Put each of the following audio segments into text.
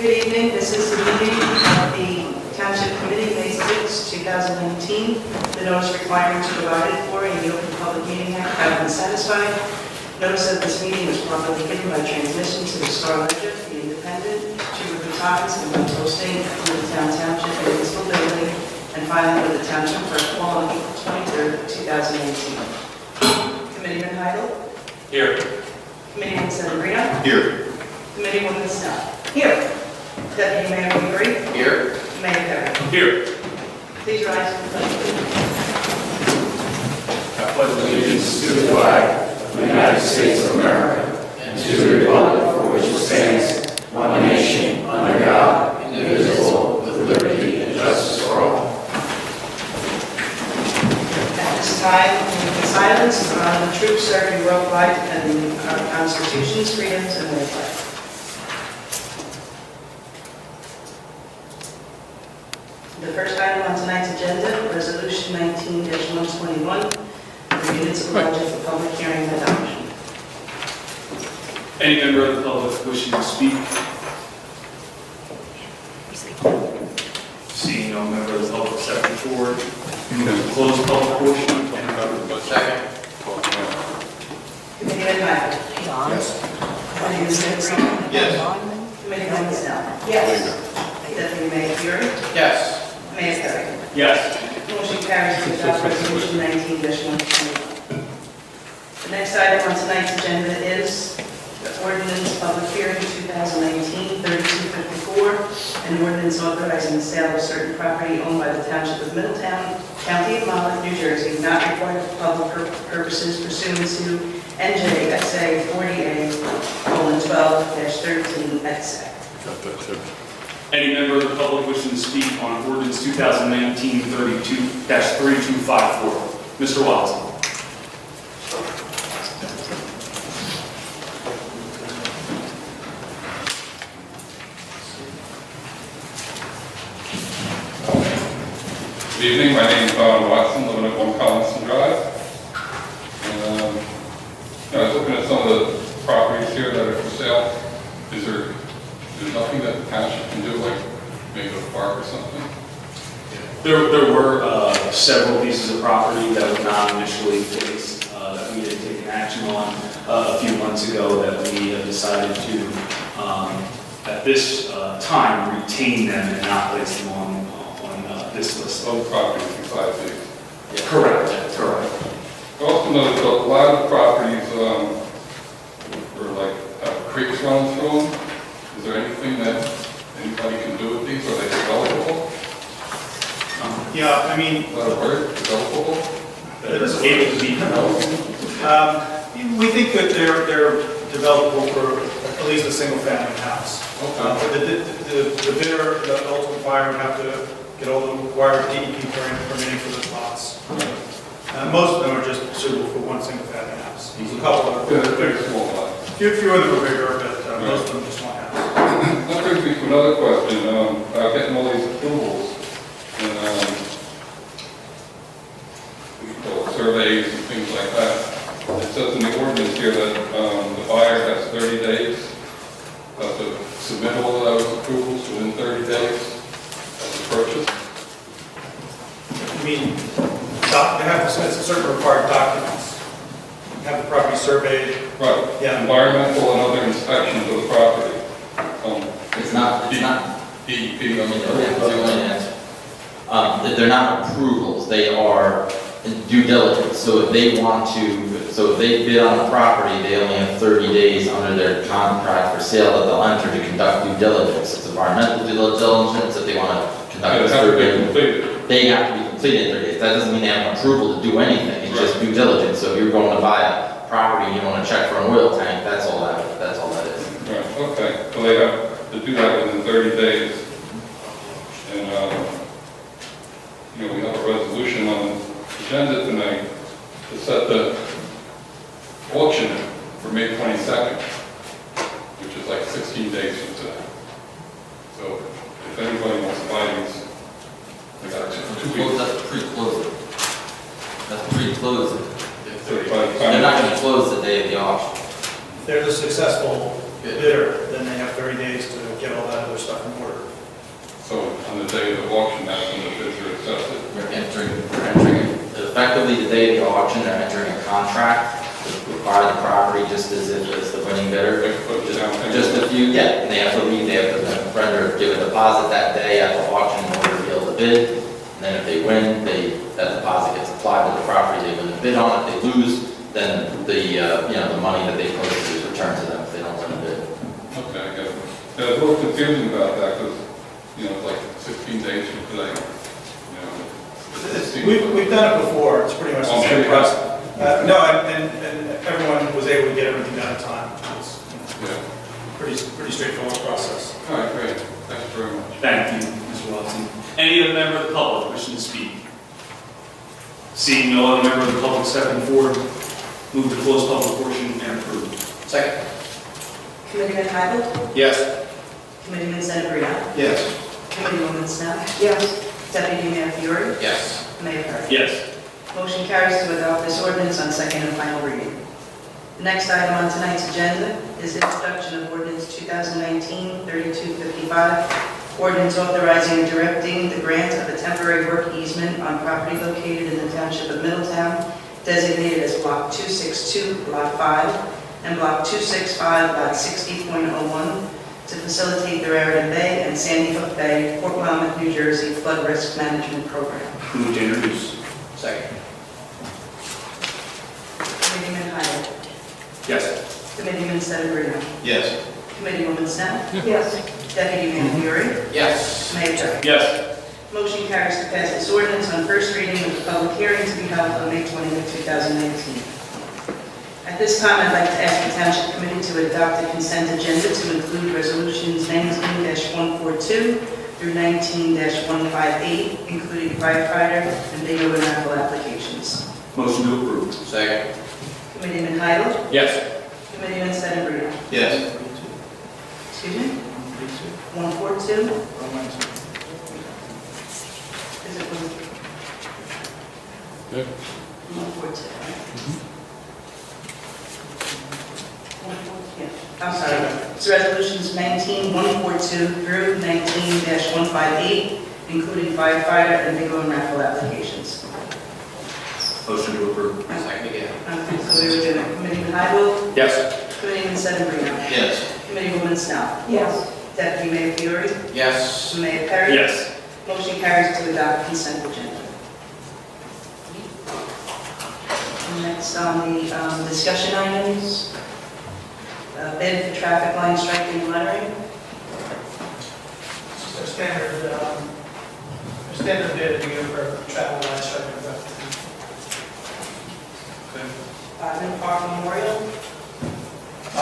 Good evening. This is the meeting of the Township Committee, May 6, 2019. The notice requirements provided for in the Open Public Meeting Act have been satisfied. Notice of this meeting was properly given by transmission to the Star Ledger, the Independent, to Riverview Foundation, and by posting in Middletown Township and municipal building and filing with the Township for on April 23, 2018. Committeeman Heidel. Here. Committeeman Severino. Here. Committeewoman Snell. Here. Deputy Mayor Weaver. Here. Mayor Perry. Here. Please rise for the pledge. I pledge allegiance to the flag of the United States of America and to the republic for which it stands, one nation, under God, indivisible, with liberty and justice for all. At this time, in silence, the troops serving worldwide defending our constitutions, freedoms, and their flag. The first item on tonight's agenda, Resolution 19-121, the municipal budget for public hearing and adoption. Any member of the public wishing to speak? Seeing no member of the public stepping forward, close the public portion. Second. Committeeman Heidel. Yes. Committeeman Severino. Yes. Committeewoman Snell. Yes. Deputy Mayor Fury. Yes. Mayor Perry. Yes. Motion carries to adopt Resolution 19-121. The next item on tonight's agenda is the ordinance public hearing 2019-3254, an ordinance authorizing the sale of certain property owned by the Township of Middletown, County of Monmouth, New Jersey, not required for public purposes pursuant to NJSA 40A:12-13 et sec. Any member of the public wishing to speak on ordinance 2019-32-3254? Mr. Watson. Good evening, my name is Bob Watson, living at 1 Collinson Drive. I was looking at some of the properties here that are for sale. There's nothing that the township can do, like maybe a park or something? There were several pieces of property that were not initially placed that we had taken action on a few months ago that we decided to, at this time, retain them and not place them on this list. Other properties besides these? Yeah. Correct. I also noticed a lot of properties were like have creeks running through them. Is there anything that anybody can do with these? Are they developable? Yeah, I mean, Is that a word? Developable? That is able to be developed. we think that they're developable for at least a single-family house. Okay. The bidder, the ultimate buyer would have to get all the required DEP permitting for those lots. Most of them are just suitable for one single-family house. There's a couple of They're small lots. few of them are bigger, but most of them just one house. That brings me to another question. About getting all these approvals and surveys and things like that. It says in the ordinance here that the buyer has 30 days to submit all of those approvals within 30 days of the purchase. I mean, they have to submit certain required documents. Have the property surveyed. Right. Yeah. Environmental and other inspections of the property. It's not DEP. they're not approvals, they are due diligence. So if they bid on the property, they only have 30 days under their contract for sale that they'll enter to conduct due diligence. It's environmental due diligence if they want to conduct a survey. They have to be completed in 30 days. That doesn't mean they have an approval to do anything, it's just due diligence. So if you're going to buy a property and you want to check for an oil tank, that's all that is. Right, okay, so they have to do that within 30 days. And, we have a resolution on the agenda tonight to set the auction for May 22nd, which is like 16 days from today. So if anybody wants to buy these, we got 2 weeks. That's pre-closing. So by the They're time- not going to close the day of the auction. If they're the successful bidder, then they have 30 days to get all that other stuff in order. So on the day of the auction, that's when the bids are accepted? They're entering, effectively the day of the auction, they're entering a contract to acquire the property just as if it's the winning bidder. They put it down payment? Just a few, yeah, and they have to leave, they have to render, give a deposit that day at the auction in order to be able to bid. And then if they win, that deposit gets applied to the property they win the bid on. If they lose, then the money that they posted is returned to them if they don't win the bid. Okay, I get it. Yeah, I was a little confusing about that, because, it's like 16 days from today. We've done it before, it's pretty much the same process. No, and everyone was able to get everything done in time. It's Yeah. pretty straightforward process. All right, great. Thanks very much. Thank you, Mr. Watson. Any other member of the public wishing to speak? Seeing no other member of the public stepping forward, move to close public portion and approve. Second. Committeeman Heibel? Yes. Committeeman Sedambrino? Yes. Committeewoman Snow? Yes. Deputy Mayor Fiore? Yes. Mayor Perry? Yes. Motion carries to adopt this ordinance on second and final reading. The next item on tonight's agenda is the introduction of ordinance 2019-3255, ordinance authorizing and directing the grant of a temporary work easement on property located in the Township of Middletown, designated as Block 262, Lot 5, and Block 265, Lot 60.01, to facilitate the Raritan Bay and Sandy Hook Bay, Port Monmouth, New Jersey Flood Risk Management Program. Move to introduce. Second. Committeeman Heibel? Yes. Committeeman Sedambrino? Yes. Committeewoman Snow? Yes. Deputy Mayor Fiore? Yes. Mayor Perry? Yes. Motion carries to pass this ordinance on first reading with the public hearing to be held on May 20th, 2019. At this time, I'd like to ask the Township Committee to adopt a consent agenda to include resolutions 19-142 through 19-158, including firefighter and bingo and raffle applications. Motion to approve. Second. Committeeman Heidel? Yes. Committeeman Sedambrino? Yes. Excuse me? 142? Is it Yeah. 142, right? Yeah, I'm sorry. It's resolutions 19-142 through 19-158, including firefighter and bingo and raffle applications. Motion to approve. Second again. Okay, so we were doing Committeeman Heibel, Yes. Committeeman Sedambrino, Yes. Committeewoman Snow. Yes. Deputy Mayor Fiore, Yes. Mayor Perry. Yes. Motion carries to adopt consent agenda. Next on the discussion items, bid for traffic line striping and lettering. Our standard bid we give for travel line striping. Bodman Park Memorial. I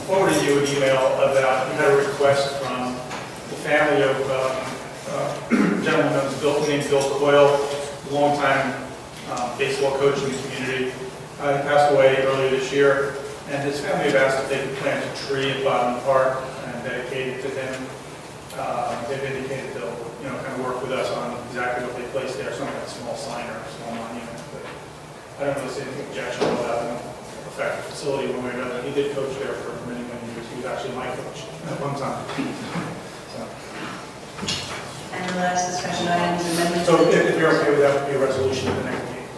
forwarded you an email about, we had a request from the family of a gentleman named Bill Coyle, a longtime baseball coach in the community. He passed away earlier this year, and his family have asked if they could plant a tree at Bodman Park and dedicate it to him. They've indicated they'll, kind of work with us on exactly what they place there, something like a small sign or a small monument. But I don't really see anything objectionable about it. Affect the facility one way or another. He did coach there for many, many years. He was actually my coach at one time. And the last discussion item is amendment. So if you're okay with that, would be a resolution at the next meeting.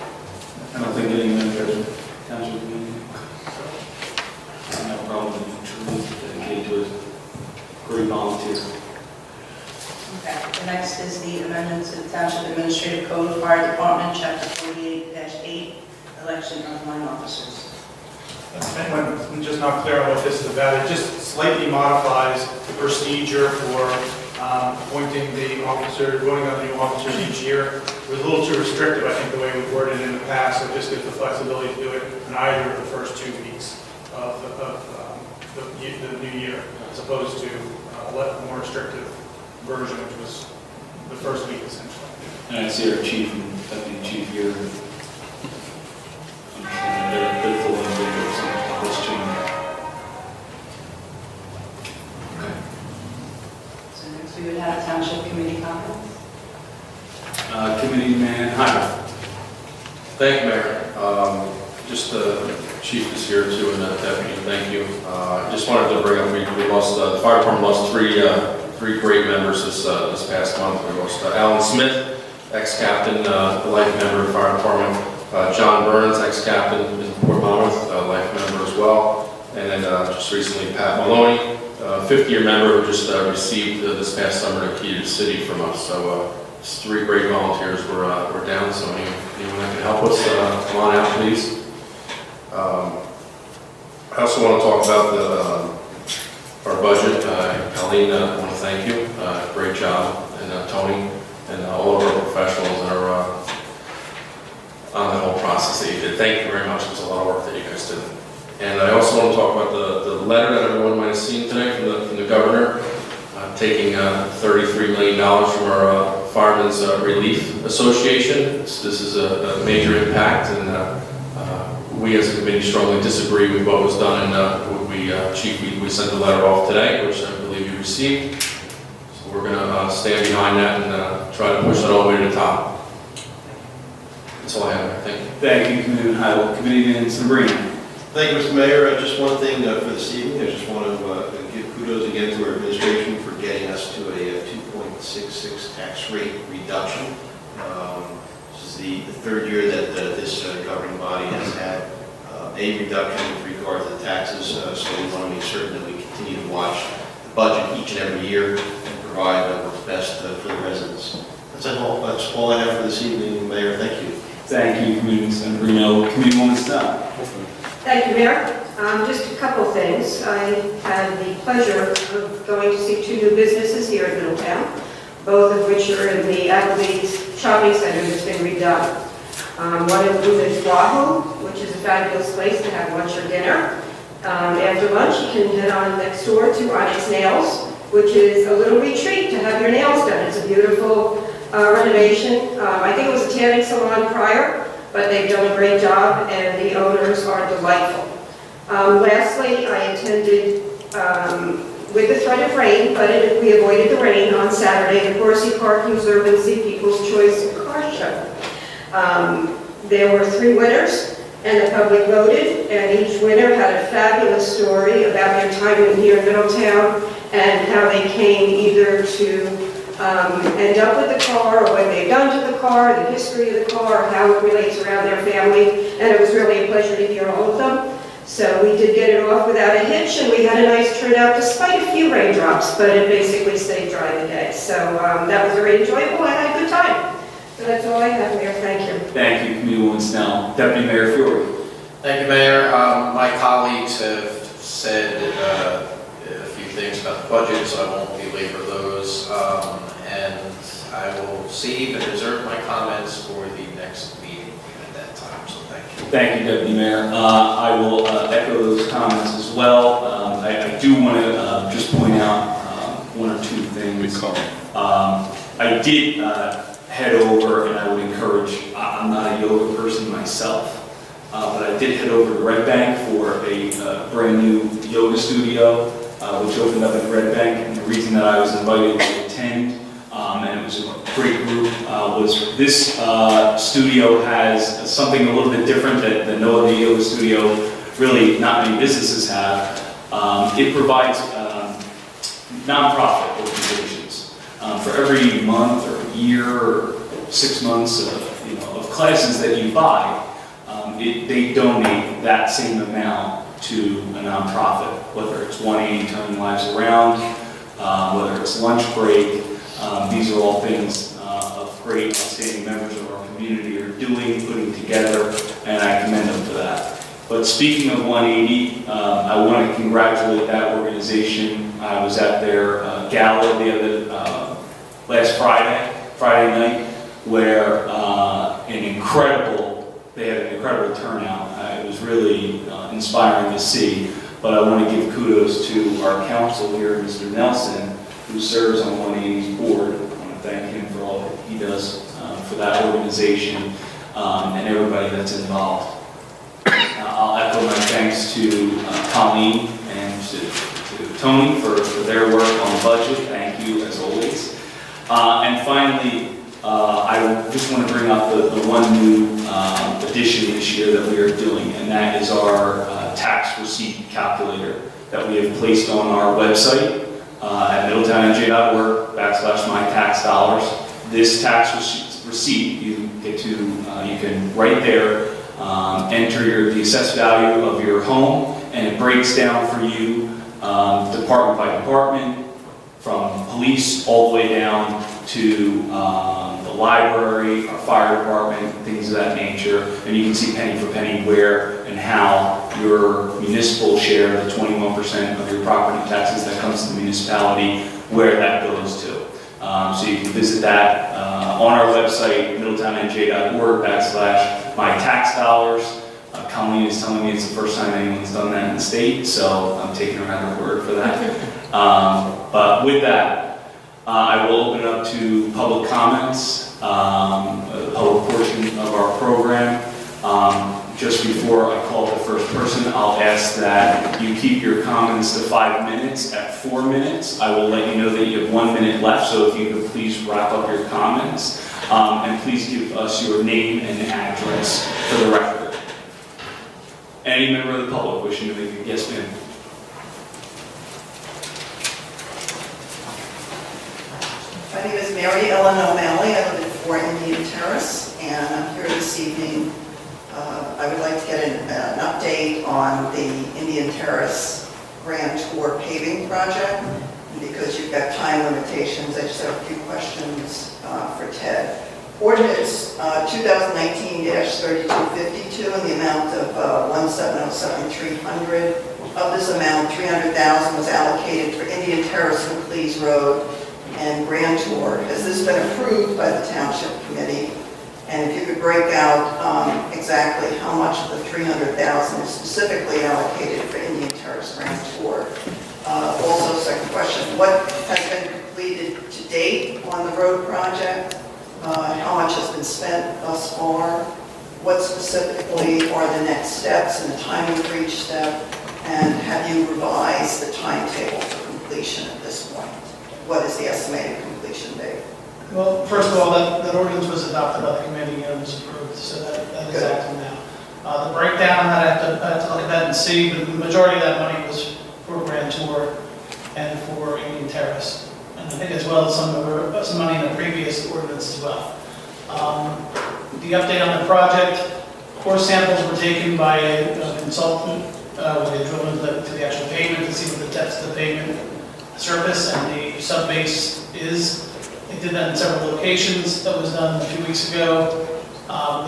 I don't think any member of the township meeting. I have no problem with dedicated to a great volunteer. Okay, the next is the amendment to the Township Administrative Code, Fire Department, Chapter 48-8, election of line officers. If anyone's just not clear on what this is about, it just slightly modifies the procedure for appointing the officer, voting on the new officers each year. It was a little too restrictive, I think, the way we've worded it in the past, so it just gives the flexibility to do it in either of the first 2 weeks of the new year, as opposed to a more restrictive version, which was the first week, essentially. And I see our chief and deputy chief here. They're full of this change. So next we would have Township Committee comments. Committeeman Heibel. Thank you, Mayor. Just the chief is here too, and deputy, thank you. Just wanted to bring up, we lost, the fire department lost 3 three great members this past month. We lost Alan Smith, ex-captain, life member of the fire department. John Burns, ex-captain, is in Port Monmouth, life member as well. And then just recently, Pat Maloney, 50-year member who just received this past summer the key to the city from us. So just three great volunteers were down. So anyone that can help us, come on out, please. I also want to talk about our budget. Colleen, I want to thank you. Great job. And Tony and all of our professionals that are on the whole process that you did. Thank you very much. It was a lot of work that you guys did. And I also want to talk about the letter that everyone might have seen tonight from the governor, taking $33 million from our Firemen's Relief Association. This is a major impact, and we as a committee strongly disagree with what was done. And Chief, we sent the letter off today, which I believe you received. So we're going to stand behind that and try to push that all the way to the top. That's all I have. Thank you. Thank you, Committee Highway Committee Man Sabrina. Thank you, Mr. Mayor. Just one thing for this evening. I just want to give kudos again to our administration for getting us to a 2.66 tax rate reduction. This is the third year that this governing body has had a reduction with regard to the taxes. So we want to make certain that we continue to watch the budget each and every year and provide what's best for the residents. That's all I have for this evening, Mayor. Thank you. Thank you, Committee Sabrina. Committeewoman Snell. Thank you, Mayor. Just a couple things. I had the pleasure of going to see two new businesses here in Middletown, both of which are in the Applebee's shopping center that's been redone. One of them is Wahoo, which is a fabulous place to have lunch or dinner. After lunch, you can head on next door to Onyx Nails, which is a little retreat to have your nails done. It's a beautiful renovation. I think it was a tanning salon prior, but they've done a great job, and the owners are delightful. Lastly, I attended, with the threat of rain, but we avoided the rain on Saturday, the Corsi Park Conservancy People's Choice Car Show. There were 3 winners, and the public voted, and each winner had a fabulous story about their time here in Middletown and how they came either to end up with the car, or what they've done to the car, the history of the car, how it relates around their family, and it was really a pleasure to hear all of them. So we did get it off without a hitch, and we had a nice turnout despite a few raindrops, but it basically stayed dry today. So that was very enjoyable, and I had a good time. So that's all I have, Mayor. Thank you. Thank you, Committeewoman Snell. Deputy Mayor Fiore. Thank you, Mayor. My colleagues have said a few things about the budget, so I won't belabor those. And I will save and reserve my comments for the next meeting at that time, so thank you. Thank you, Deputy Mayor. I will echo those comments as well. I do want to just point out one or two things. I did head over, and I would encourage, I'm not a yoga person myself, but I did head over to Red Bank for a brand new yoga studio, which opened up in Red Bank. And the reason that I was invited to attend, and it was a great group, was this studio has something a little bit different that no other yoga studio, really not many businesses have. It provides nonprofit organizations. For every month or year or 6 months of classes that you buy, they donate that same amount to a nonprofit, whether it's 180 Turning Lives Around, whether it's lunch break. These are all things of great, outstanding members of our community are doing, putting together, and I commend them for that. But speaking of 180, I want to congratulate that organization. I was at their gala last Friday night, where they had an incredible turnout. It was really inspiring to see. But I want to give kudos to our council here, Mr. Nelson, who serves on 180's board. I want to thank him for all that he does for that organization and everybody that's involved. I'll echo my thanks to Colleen and to Tony for their work on the budget. Thank you, as always. And finally, I just want to bring up the one new addition this year that we are doing, and that is our tax receipt calculator that we have placed on our website. at middletownmj.org/mytaxdollars. This tax receipt, you get to, you can right there enter the assessed value of your home, and it breaks down for you department by department, from police all the way down to the library, our fire department, things of that nature. And you can see penny for penny where and how your municipal share, the 21% of your property taxes that comes to the municipality, where that goes to. So you can visit that on our website, middletownmj.org/mytaxdollars. Colleen is telling me it's the first time anyone's done that in the state, so I'm taking her at her word for that. But with that, I will open it up to public comments, the public portion of our program. Just before I call the first person, I'll ask that you keep your comments to 5 minutes. At 4 minutes, I will let you know that you have 1 minute left, so if you could please wrap up your comments. And please give us your name and address for the record. Any member of the public wishing to make a guess, ma'am? My name is Mary Ellen O'Malley. I live at 4 Indian Terrace, and I'm here this evening. I would like to get an update on the Indian Terrace Grand Tour paving project. Because you've got time limitations, I just have a few questions for Ted. Ordinance 2019-3252 in the amount of $1,707,300. Of this amount, $300,000 was allocated for Indian Terrace and Pleas Road and Grand Tour. Has this been approved by the Township Committee? And if you could break out exactly how much of the $300,000 is specifically allocated for Indian Terrace Grand Tour. Also, second question, what has been completed to date on the road project? How much has been spent thus far? What specifically are the next steps and the timing for each step? And have you revised the timetable for completion at this point? What is the estimated completion date? Well, first of all, that ordinance was adopted by the committee and was approved, so that is active now. The breakdown, I have to look at that and see, but the majority of that money was for Grand Tour and for Indian Terrace. And I think as well as some money in the previous ordinance as well. The update on the project, core samples were taken by a consultant when they drilled into the actual pavement to see what the depth of the pavement surface and the subbase is. They did that in several locations. That was done a few weeks ago.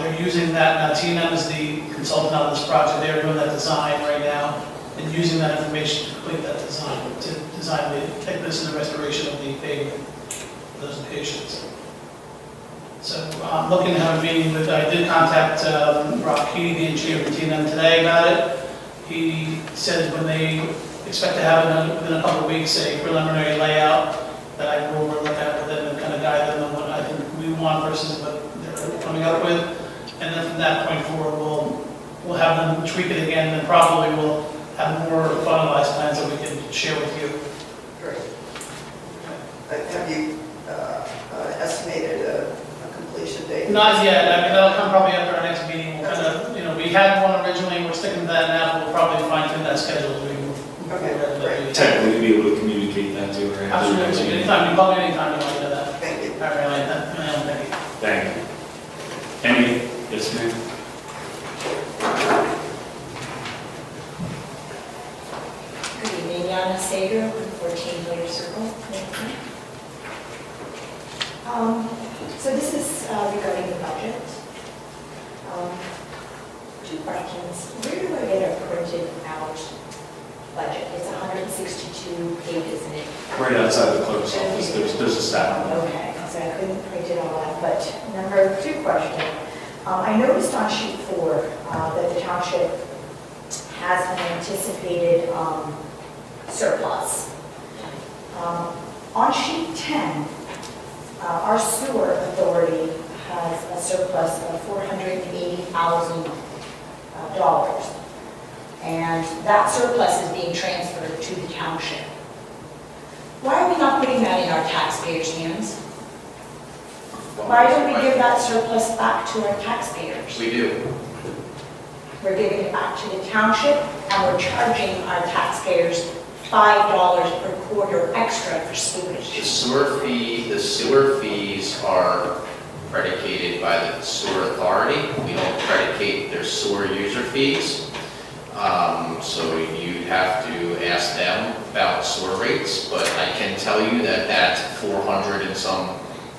They're using that now. T&M is the consultant on this project. They're doing that design right now and using that information to complete that design, to design the thickness and the restoration of the pavement for those locations. So I'm looking to have a meeting with, I did contact Rob Key, the engineer from T&M today about it. He said when they expect to have within a couple of weeks a preliminary layout that I can go over and look at with them and kind of guide them on what I think we want versus what they're coming up with. And then from that point forward, we'll have them tweak it again, and probably we'll have more finalized plans that we can share with you. Great. Have you estimated a completion date? Not yet. I mean, that'll come probably after our next meeting. We'll kind of, we had one originally, and we're sticking to that now, but we'll probably fine tune that schedule as we move. Okay, great. Technically, be able to communicate that to her. Absolutely. Anytime, you call me anytime you want to do that. Thank you. All right, thank you. Thank you. Any? Yes, ma'am. Good evening, Yana Sager with 14 Blair Circle. So this is regarding the budget. Two questions. Where do I get a printed out budget? It's 162 pages in it. Right outside the clerk's office, there's a stack. Okay, so I couldn't print it all out. But number two question. I noticed on sheet 4 that the township has an anticipated surplus. On sheet 10, our sewer authority has a surplus of $480,000. And that surplus is being transferred to the township. Why are we not putting that in our taxpayers' hands? Why don't we give that surplus back to our taxpayers? We do. We're giving it back to the township, and we're charging our taxpayers $5 per quarter extra for The sewage? the sewer fees are predicated by the sewer authority. We don't predicate their sewer user fees. So you have to ask them about sewer rates, but I can tell you that that $400 and some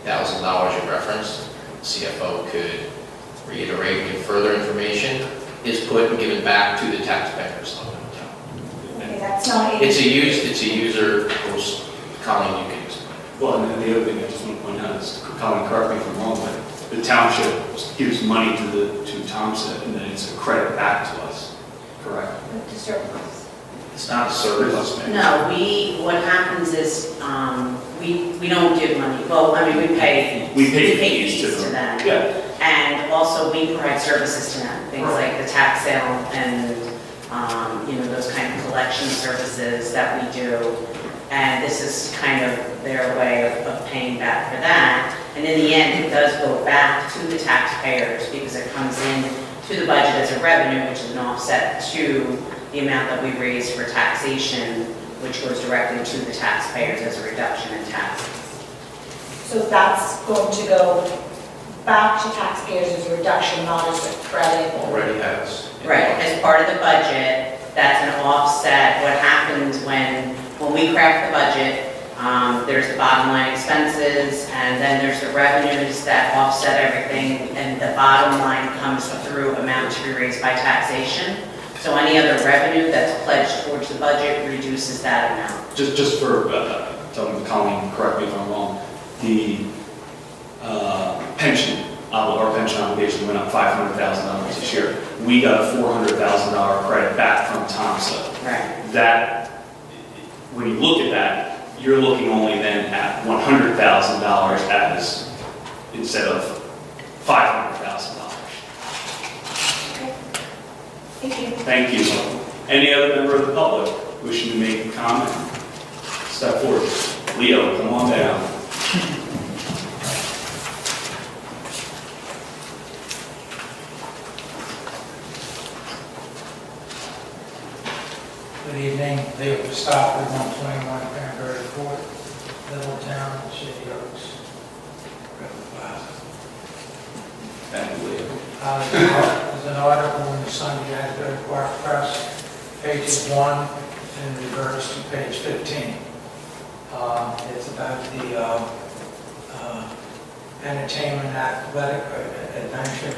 thousand you referenced, CFO could reiterate and give further information, is put and given back to the taxpayers of Middletown. Okay, that's not It's a user, post, Colleen, you can explain. Well, and then the other thing I just want to point out is, Colin, correct me if I'm wrong, but the township gives money to Township, and then it's a credit back to us, correct? to surplus. It's not a surplus, man. No, what happens is, we don't give money, well, I mean, we pay fees to them. Yeah. And also we provide services to them, things like the tax sale and, those kind of collection services that we do. And this is kind of their way of paying back for that. And in the end, it does go back to the taxpayers because it comes in to the budget as a revenue, which is an offset to the amount that we raise for taxation, which goes directly to the taxpayers as a reduction in taxes. So that's going to go back to taxpayers as a reduction, not as a credit. Already has. Right, as part of the budget, that's an offset. What happens when we craft the budget, there's the bottom line expenses, and then there's the revenues that offset everything, and the bottom line comes through amount to be raised by taxation. So any other revenue that's pledged towards the budget reduces that amount. Just for, telling Colleen, correct me if I'm wrong, the pension, our pension obligation went up $500,000 this year. We got a $400,000 credit back from Thompson. Right. That, when you look at that, you're looking only then at $100,000 as, instead of $500,000. Thank you. Thank you. Any other member of the public wishing to make a comment? Step forward. Leo, come on down. Good evening, Leo Christopher, 121 Cranberry Court, Middletown, Shady Oaks, River Plaza. Thank you, Leo. There's an article in the Sunday Asbury Park Press, pages 1 and reverse to page 15. It's about the entertainment athletic adventure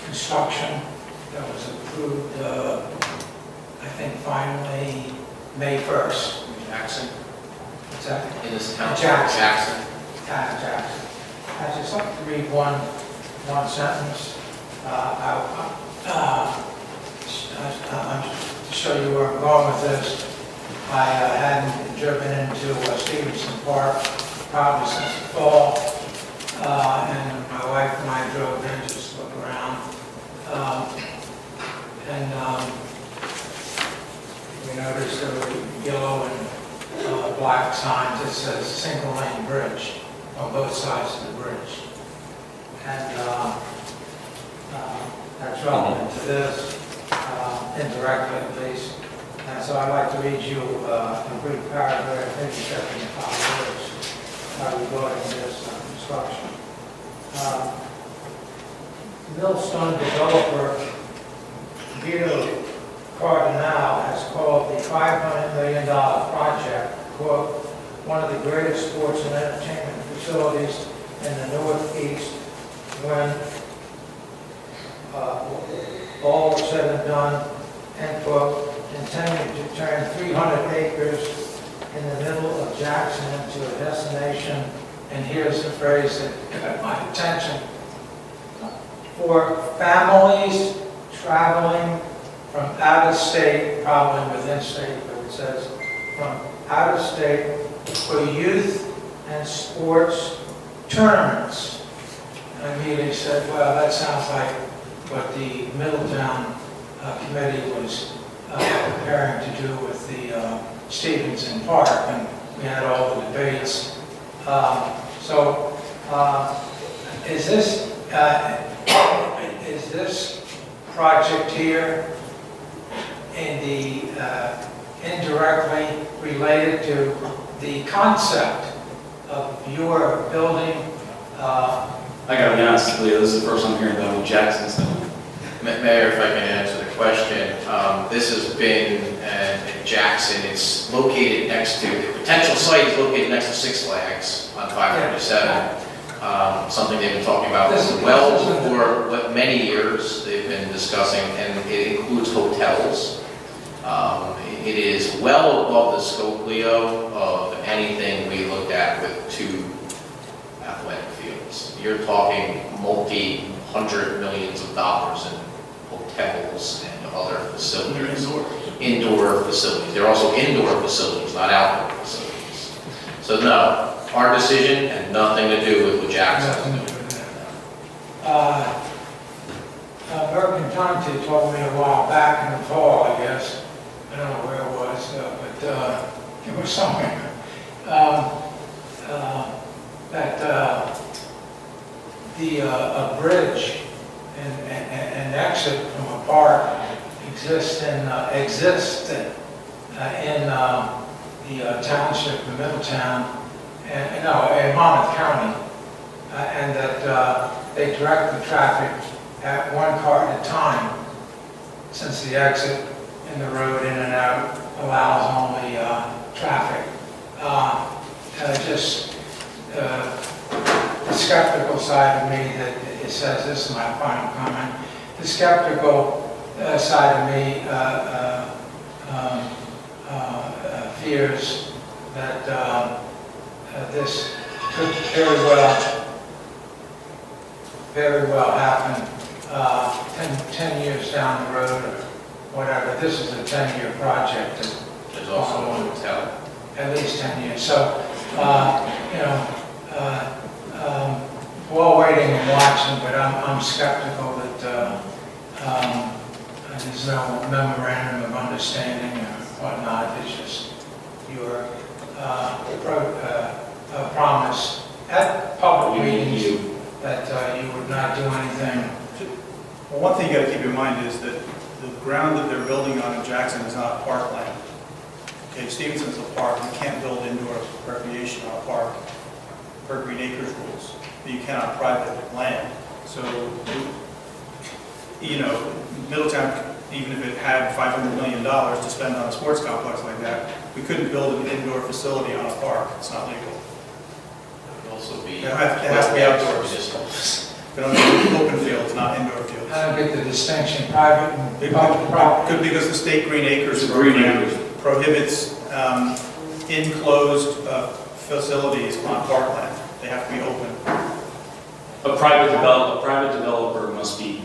construction that was approved, I think finally May 1st. Jackson, What's that? in this town. Jackson. Jackson. Jackson. I just like to read one sentence. To show you where I'm going with this, I hadn't driven into Stevenson Park probably since the fall, and my wife and I drove in just to look around. We noticed there were yellow and black signs that says single lane bridge on both sides of the bridge. And that's relevant to this, indirectly at least. And so I'd like to read you a brief paragraph, maybe 75 words, regarding this construction. Millstone developer Bill Coyle has called the $500 million project, quote, one of the greatest sports and entertainment facilities in the Northeast when all is said and done, end quote, intending to turn 300 acres in the middle of Jackson into a destination, and here's the phrase that got my attention, for families traveling from out of state, probably within state, but it says from out of state, for youth and sports tournaments. And I immediately said, well, that sounds like what the Middletown committee was preparing to do with the Stevenson Park, and we had all the debates. Is this project here in indirectly related to the concept of your building. I gotta be honest, Leo, this is the first I'm hearing about what Jackson's doing. Mayor, if I can answer the question, this has been in Jackson, it's located next to, the potential site is located next to Six Flags on 547. Something they've been talking about well for what many years they've been discussing, and it includes hotels. It is well above the scope, Leo, of anything we looked at with 2 athletic fields. You're talking multi-hundred millions of dollars in hotels and other facilities. Indoor facilities. They're also indoor facilities, not outdoor facilities. So no, our decision had nothing to do with what Jackson's doing. Bergen County told me a while back in the fall, I guess, I don't know where it was, but it was somewhere, that a bridge and exit from a park exists in the township of Middletown, in Monmouth County, and that they direct the traffic at one car at a time, since the exit in the road in and out allows only traffic. Just the skeptical side of me that it says, this is my final comment, the skeptical side of me fears that this could very well happen 10 years down the road or whatever. This is a 10-year project. There's also a hotel. At least 10 years. So, we're all waiting and watching, but I'm skeptical that there's no memorandum of understanding or whatnot. It's just your promise at public meetings that you would not do anything. Well, one thing you got to keep in mind is that the ground that they're building on in Jackson is not parkland. Okay, Stevenson's a park. You can't build indoor recreation on a park per Green Acres rules. You cannot private land. So, Middletown, even if it had $500 million to spend on a sports complex like that, we couldn't build an indoor facility on a park. It's not legal. It would also be. It has to be outdoors. But on open fields, not indoor fields. I don't get the distinction, private and public property. Could because the state Green Acres Green program Acres. prohibits enclosed facilities on parkland. They have to be open. A private developer must be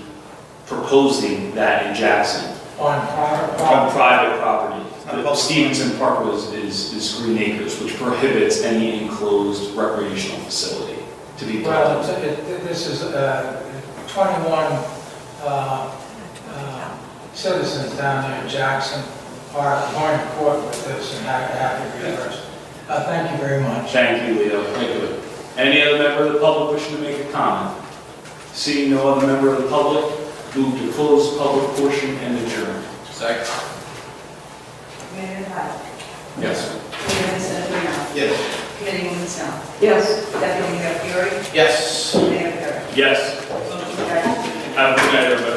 proposing that in Jackson On private on property. private property. not The public. Stevenson Park is Green Acres, which prohibits any enclosed recreational facility to be Well, built. this is 21 citizens down there in Jackson are going to court with this and have it reversed. Thank you very much. Thank you, Leo. Thank you. Any other member of the public wishing to make a comment? Seeing no other member of the public, move to close public portion and adjourn. Second. Mayor Hall. Yes. Committee Senator Yes. Committeewoman Snow. Yes. Deputy Mayor Fiore. Yes. Mayor Perry. Yes. Motion carries. Have a good night, everybody.